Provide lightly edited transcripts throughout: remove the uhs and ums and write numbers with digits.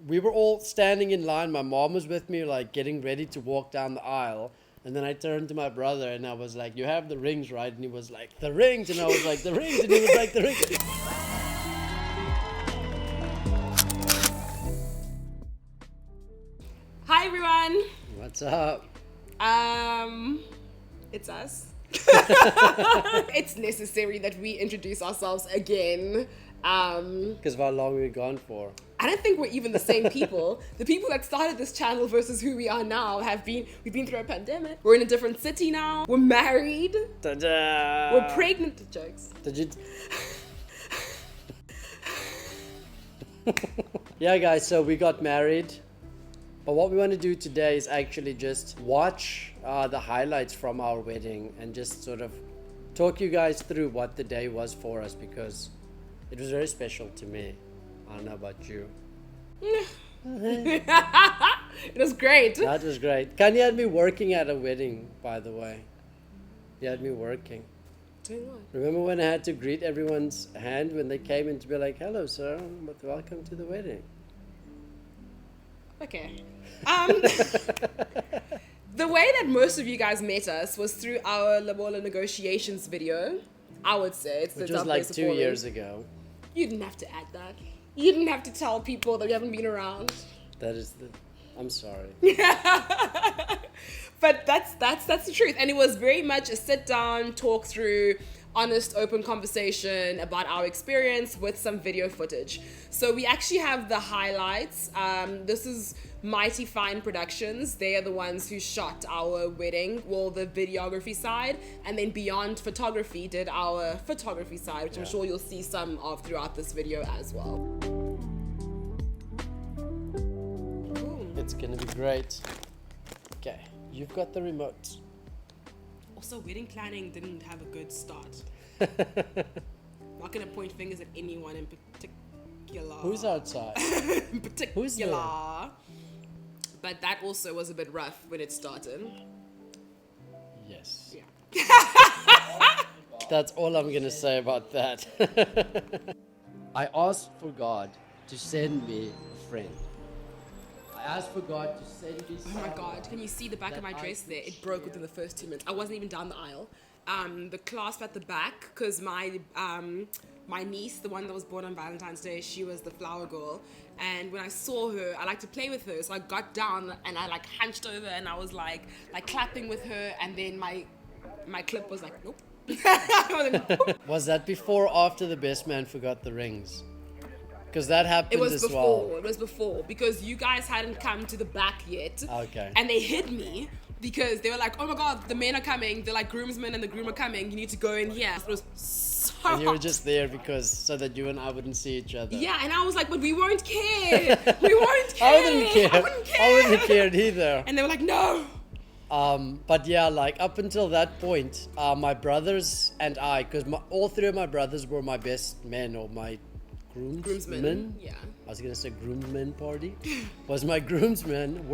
we were all standing in line. My mom was with me, like getting ready to walk down the aisle. And then I turned to my brother and I was like, you have the rings, right? And he was like, the rings. And I was like, the rings. And he was like, the rings. Hi, everyone. What's up? It's us. It's necessary that we introduce ourselves again. Because of how long we've gone for. I don't think we're even the same people. The people that started this channel versus who we are now we've been through a pandemic. We're in a different city now. We're married. Ta-da! We're pregnant. Jokes. Did you? Yeah, guys, so we got married. But what we want to do today is actually just watch the highlights from our wedding and just sort of talk you guys through what the day was for us, because it was very special to me. I don't know about you. It was great. That was great. Khanya had me working at a wedding, by the way. He had me working. Doing what? Remember when I had to greet everyone's hand when they came in to be like, hello, sir, but welcome to the wedding. Okay. The way that most of you guys met us was through our LOBOLA Negotiations video, I would say. Which was like 2 years ago. You didn't have to add that. You didn't have to tell people that we haven't been around. That is I'm sorry. But that's the truth. And it was very much a sit down, talk through, honest, open conversation about our experience with some video footage. So we actually have the highlights. This is Mighty Fine Productions. They are the ones who shot our wedding, well, the videography side, and then Beyond Photography did our photography side, which I'm sure you'll see some of throughout this video as well. Ooh. It's gonna be great. Okay, you've got the remote. Also, wedding planning didn't have a good start. Not gonna point fingers at anyone in particular. Who's outside? In particular. Who's there? But that also was a bit rough when it started. Yes. Yeah. That's all I'm gonna say about that. I asked for God to send me a friend. I asked for God to send me Oh my God, can you see the back of my dress there? It broke within the first 2 minutes. I wasn't even down the aisle. The clasp at the back, because my niece, the one that was born on Valentine's Day, she was the flower girl. And when I saw her, I like to play with her. So I got down and I like hunched over and I was like clapping with her. And then my clip was like, nope. Was that before or after the best man forgot the rings? Because that happened as well. It was before, because you guys hadn't come to the back yet. Okay. And they hid me because they were like, oh my God, the men are coming. They're like groomsmen and the groom are coming. You need to go in here. It was so And you were hot. just there because so that you and I wouldn't see each other. Yeah, and I was like, but we won't care. We won't care. I wouldn't care. I wouldn't care. I wouldn't have cared either. And they were like, no. But yeah, like up until that point, my brothers and I, because all three of my brothers were my best men or my groomsmen. Yeah. I was gonna say groomsmen party. Were my groomsmen,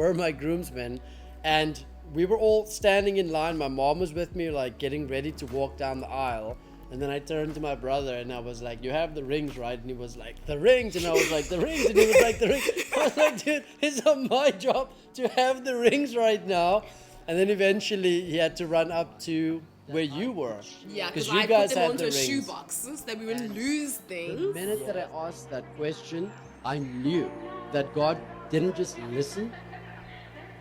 and we were all standing in line. My mom was with me, like getting ready to walk down the aisle. And then I turned to my brother and I was like, you have the rings, right? And he was like, the rings. And I was like, the rings. And he was like, the rings. I was like, dude, it's not my job to have the rings right now. And then eventually he had to run up to where you were. Yeah, because you I guys put them had onto the a rings. shoebox so that we wouldn't lose The things. minute that I asked that question, I knew that God didn't just listen,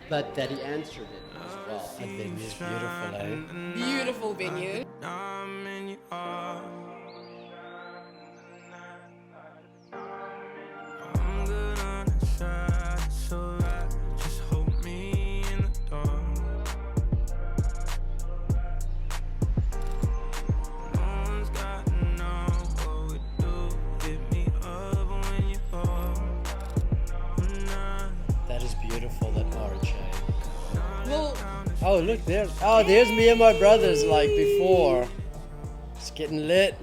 but that he answered it as well. That venue is beautiful, eh? Beautiful venue. That is beautiful, that arch, eh? Well, Oh, look, there's me and my brothers like before. It's getting lit.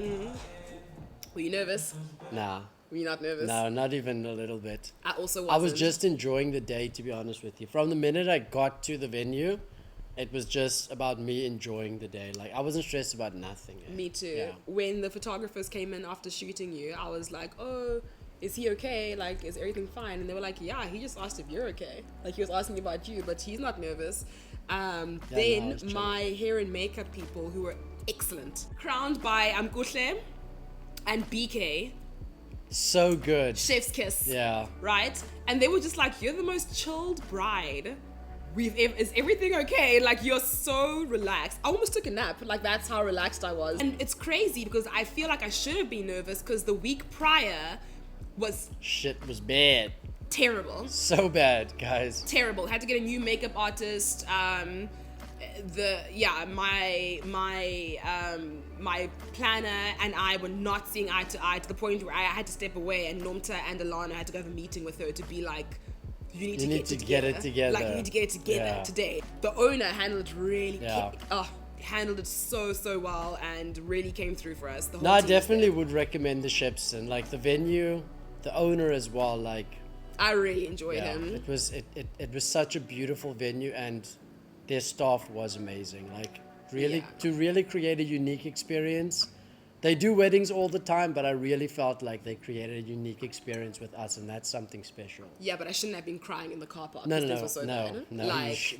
were you nervous? Nah. Were you not nervous? No, not even a little bit. I also wasn't. I was just enjoying the day, to be honest with you. From the minute I got to the venue, it was just about me enjoying the day. Like, I wasn't stressed about nothing. Eh? Me too. Yeah. When the photographers came in after shooting you, I was like, oh, is he okay? Like, is everything fine? And they were like, yeah, he just asked if you're okay. Like, he was asking about you, but he's not nervous. Then my hair and makeup people, who were excellent, crowned by Amkuhle and BK. So good. Chef's kiss. Yeah. Right? And they were just like, you're the most chilled bride. Is everything okay? Like, you're so relaxed. I almost took a nap. Like, that's how relaxed I was. And it's crazy because I feel like I should have been nervous because the week prior was... Shit was bad. Terrible. So bad, guys. Terrible. Had to get a new makeup artist. My planner and I were not seeing eye to eye to the point where I had to step away, and Nomta and Alano had to go have a meeting with her to be like, you need to get it together. Like, you need to get it together today. The owner handled it really handled it so well and really came through for us. The whole I team definitely would recommend the Shepson, like the venue, the owner as well. Like, I really enjoyed him. It was such a beautiful venue, and their staff was amazing. Like, really to really create a unique experience. They do weddings all the time, but I really felt like they created a unique experience with us, and that's something special. Yeah, but I shouldn't have been crying in the car park. No. Like,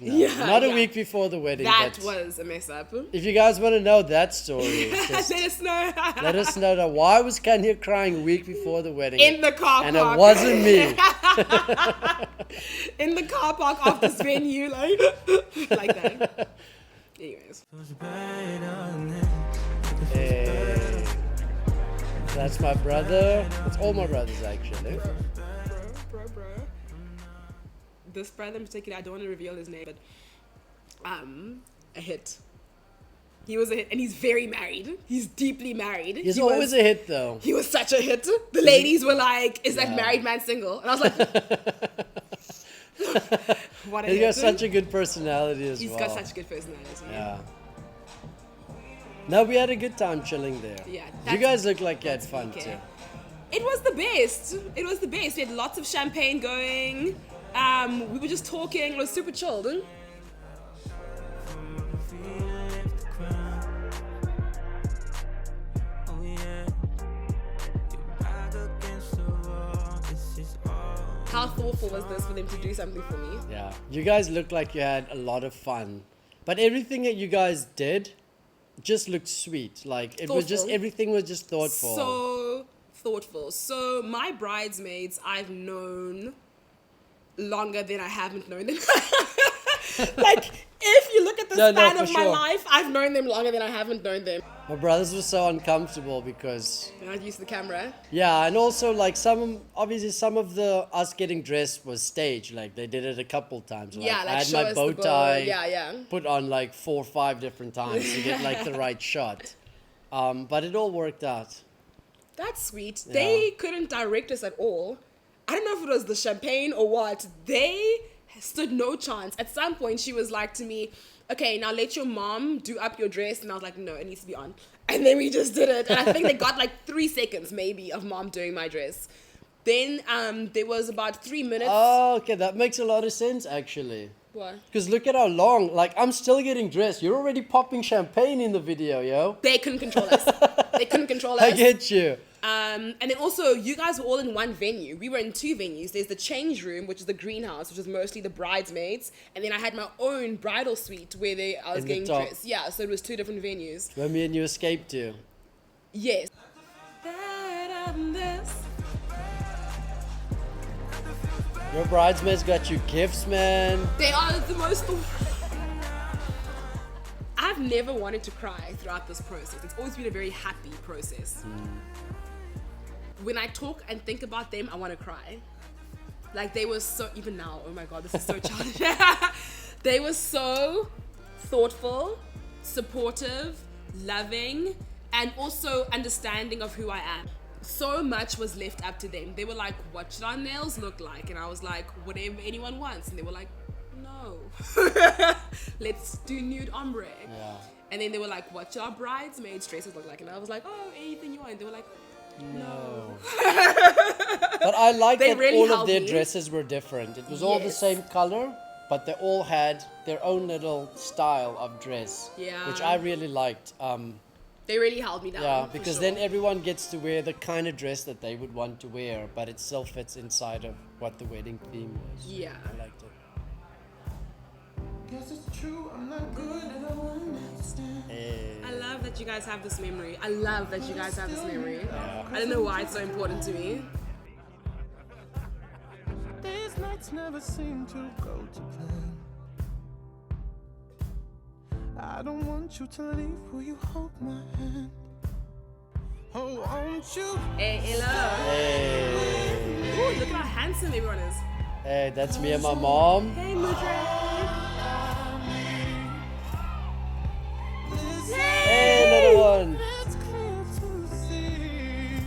not a week before the wedding. That was a mess up. If you guys want to know that story, let us know. Let us know that why was Khanya crying a week before the wedding in the car park, and it wasn't me. In the car park of this venue, like that. Anyways. Hey, that's my brother. It's all my brothers, actually. Bro. This brother in particular, I don't want to reveal his name, but a hit. He was a hit, and he's very married. He's deeply married. He's always a hit, though. He was such a hit. The ladies were like, "Is that married man single?" And I was like, "What a hit!" He's got such a good personality as well. He's got such a good personality. Yeah. No, we had a good time chilling there. Yeah. You guys look like you had fun too. It was the best. We had lots of champagne going. We were just talking. It was super chilled. How thoughtful was this for them to do something for me? Yeah. You guys looked like you had a lot of fun. But everything that you guys did just looked sweet. Like, it was just, everything was just thoughtful. So thoughtful. So my bridesmaids, I've known longer than I haven't known them. Like, if you look at the span of my life, I've known them longer than I haven't known them. My brothers were so uncomfortable because they're not used to the camera. Yeah, and also like some of the us getting dressed was staged. Like, they did it a couple times. Like, yeah, like I had my bow tie put on like 4 or 5 different times to get like the right shot. But it all worked out. That's sweet. Yeah. They couldn't direct us at all. I don't know if it was the champagne or what. They stood no chance. At some point, she was like to me, okay, now let your mom do up your dress. And I was like, no, it needs to be on. And then we just did it. And I think they got like 3 seconds maybe of mom doing my dress. Then there was about 3 minutes. Oh, okay. That makes a lot of sense, actually. What? Because look at how long. Like, I'm still getting dressed. You're already popping champagne in the video, yo. They couldn't control us. I get you. And then also, you guys were all in one venue. We were in 2 venues. There's the change room, which is the greenhouse, which is mostly the bridesmaids. And then I had my own bridal suite where I was getting dressed. Yeah, so it was 2 different venues. Where me and you escaped to. Yes. Your bridesmaids got you gifts, man. They are the most... I've never wanted to cry throughout this process. It's always been a very happy process. When I talk and think about them, I want to cry. Like, they were so... Even now, oh my God, this is so childish. They were so thoughtful, supportive, loving, and also understanding of who I am. So much was left up to them. They were like, what should our nails look like? And I was like, whatever anyone wants. And they were like, no. Let's do nude ombre. Yeah. And then they were like, what should our bridesmaids' dresses look like? And I was like, oh, anything you want. And they were like, no. But I like that really all of their dresses were different. It was all the same color, but they all had their own little style of dress. Yeah. Which I really liked. They really held me down. Yeah, for because sure. then everyone gets to wear the kind of dress that they would want to wear, but it still fits inside of what the wedding theme was. Yeah. I liked it. Guess it's true, I'm not good at a one night stand. Hey. I love that you guys have this memory. I love that you guys have this memory. I don't know why it's so important to me. These nights never seem to go to plan. I don't want you to leave, will you hold my hand? Oh, won't you? Hey, hello. Hey. Ooh, look how handsome everyone is. Hey, that's me and my mom. Hey, Mudre. Hey, little one. It's clear to see.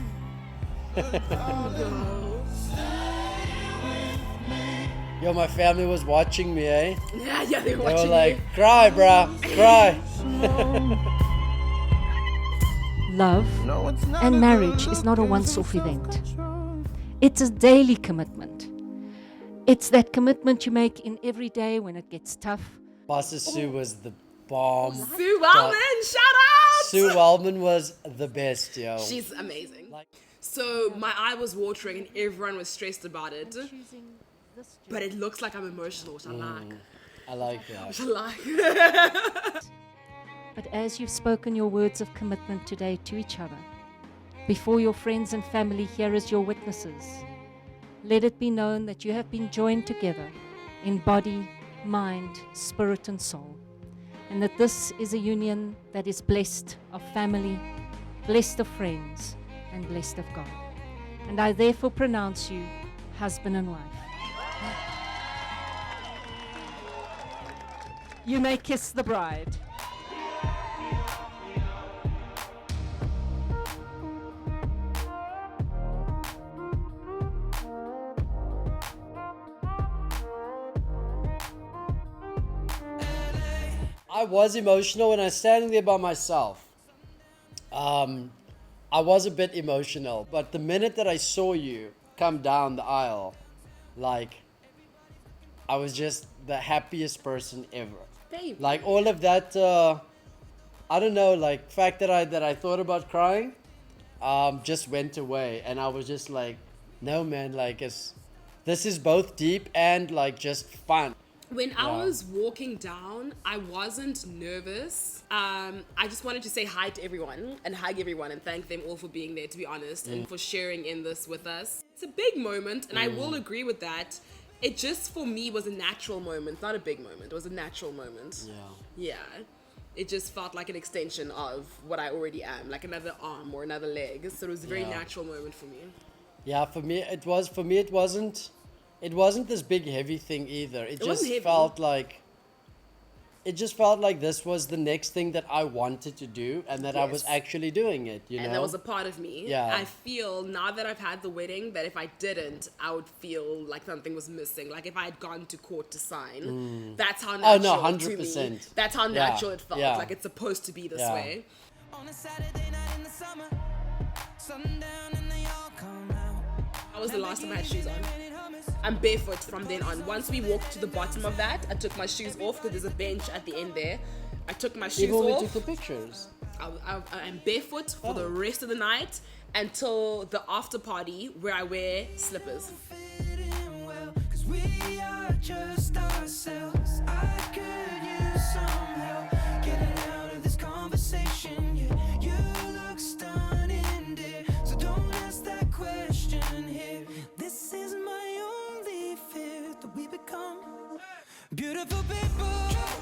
Yo, my family was watching me, eh? Yeah, they're They were watching like, you. cry, bruh, cry. Love No, it's not and a marriage good is not a look, once-off it's event. self-control. It's a daily commitment. It's that commitment you make in every day when it gets tough. Pastor Sue was the bomb. Sue Wellman, shout out! Sue Wellman was the best, yo. She's amazing. So my eye was watering and everyone was stressed about it. But it looks like I'm emotional, which I like. I like that. Which I like. But as you've spoken your words of commitment today to each other, before your friends and family here as your witnesses, let it be known that you have been joined together in body, mind, spirit and soul, and that this is a union that is blessed of family, blessed of friends, and blessed of God. And I therefore pronounce you husband and wife. You may kiss the bride. I was emotional when I was standing there by myself. I was a bit emotional, but the minute that I saw you come down the aisle, like, I was just the happiest person ever. Babe. Like all of that, I don't know, like fact that I thought about crying, just went away, and I was just like, no man, like this is both deep and like just fun. When I Yeah. was walking down, I wasn't nervous. I just wanted to say hi to everyone and hug everyone and thank them all for being there, to be honest, and for sharing in this with us. It's a big moment, and I will agree with that. It just, for me, was a natural moment, not a big moment. It was a natural moment. Yeah. Yeah. It just felt like an extension of what I already am, like another arm or another leg. So it was a very Yeah. natural moment for me. Yeah, for me it was. For me it wasn't. It wasn't this big heavy thing either. It just wasn't heavy. felt like. It just felt like this was the next thing that I wanted to do, and that I was Yes. actually doing it. You know. And that was a part of me. Yeah. I feel now that I've had the wedding that if I didn't, I would feel like something was missing. Like if I had gone to court to sign, that's how Oh, natural no, to me. 100%. That's how Yeah, natural it felt. yeah. Like it's supposed to be this Yeah. way. On a Saturday night in the summer, sundown and they all come out. That was the last time I had shoes on. I'm barefoot from then on. Once we walked to the bottom of that, I took my shoes off because there's a bench at the end there. I took my shoes Even when we off. took the pictures. I'm barefoot for the Oh. rest of the night until the after party where I wear slippers. Fit in well, 'cause we are just ourselves. I could use some help getting out of this conversation. Yeah, you look stunning, dear, so don't ask that question here. This is my only fear, that we become beautiful people.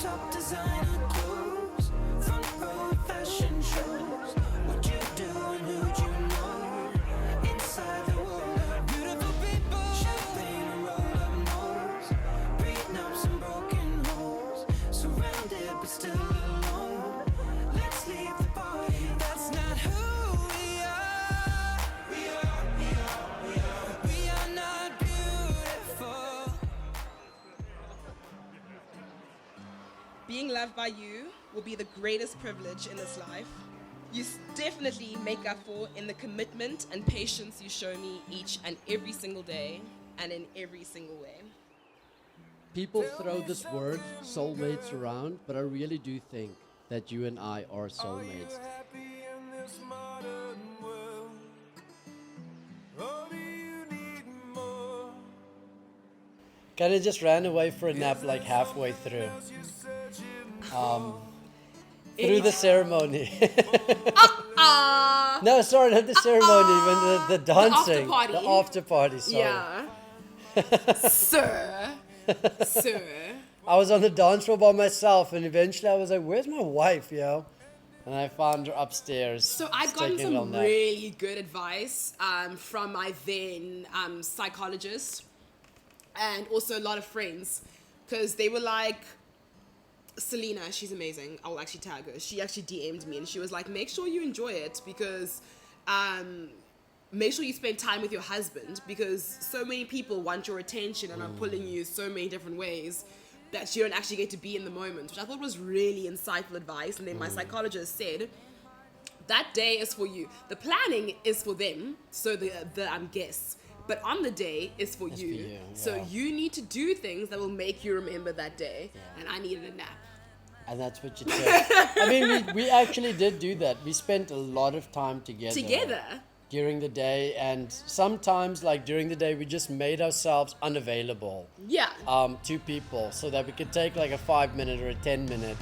Top designer clothes, front row fashion shows. What you do and who'd you know? Inside the world, beautiful people. Champagne and roll up nose, prenups and broken homes. Surrounded but still alone. Let's leave the party. That's not who we are. We are not beautiful. Being loved by you will be the greatest privilege in this life. You definitely make up for in the commitment and patience you show me each and every single day and in every single way. People throw this word soulmates around, but I really do think that you and I are soulmates. kind of just ran away for a nap like halfway through. Through the ceremony. No, sorry, not the ceremony, when the dancing. party. The after party, sorry. Yeah. Sir. Sir. I was on the dance floor by myself, and eventually I was like, where's my wife, yo? And I found her upstairs. So I'd just gotten taking a little some nap. really good advice from my then psychologist and also a lot of friends, because they were like, Selena, she's amazing. I will actually tag her. She actually DM'd me and she was like, make sure you enjoy it, because make sure you spend time with your husband, because so many people want your attention and are pulling you so many different ways that you don't actually get to be in the moment, which I thought was really insightful advice. And then my psychologist said, that day is for you. The planning is for them, so the guests. But on the day is for you. you, So yeah. you need to do things that will make you remember that day. And I needed a nap. And that's what you did. I mean, we actually did do that. We spent a lot of time together. During the day, and sometimes, like during the day, we just made ourselves unavailable Yeah. to people so that we could take like a 5-minute or a 10-minute.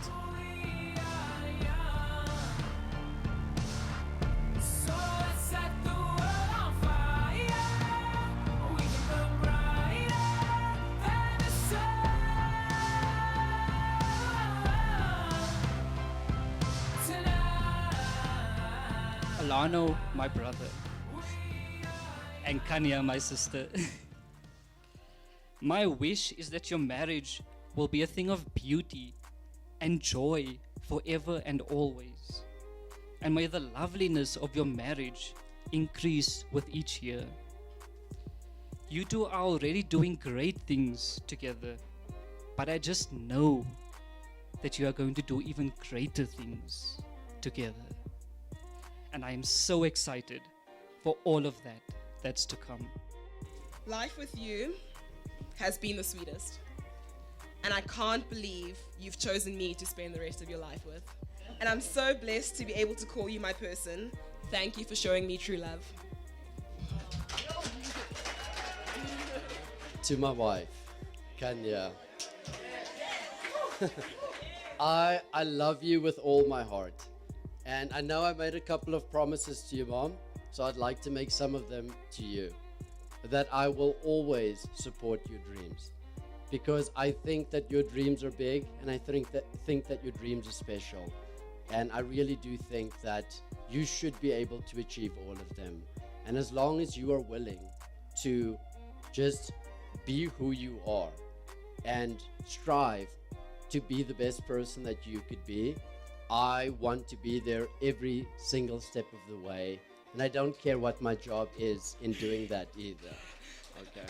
So let's set the world on fire. We can burn brighter than the sun. Tonight. Alano, my brother, and Khanya, my sister. My wish is that your marriage will be a thing of beauty and joy forever and always. And may the loveliness of your marriage increase with each year. You two are already doing great things together, but I just know that you are going to do even greater things together. And I am so excited for all of that's to come. Life with you has been the sweetest. And I can't believe you've chosen me to spend the rest of your life with. And I'm so blessed to be able to call you my person. Thank you for showing me true love. To my wife, Khanya. I love you with all my heart. And I know I made a couple of promises to you, Mom, so I'd like to make some of them to you. That I will always support your dreams. Because I think that your dreams are big, and I think that your dreams are special. And I really do think that you should be able to achieve all of them. And as long as you are willing to just be who you are and strive to be the best person that you could be, I want to be there every single step of the way. And I don't care what my job is in doing that either. Okay?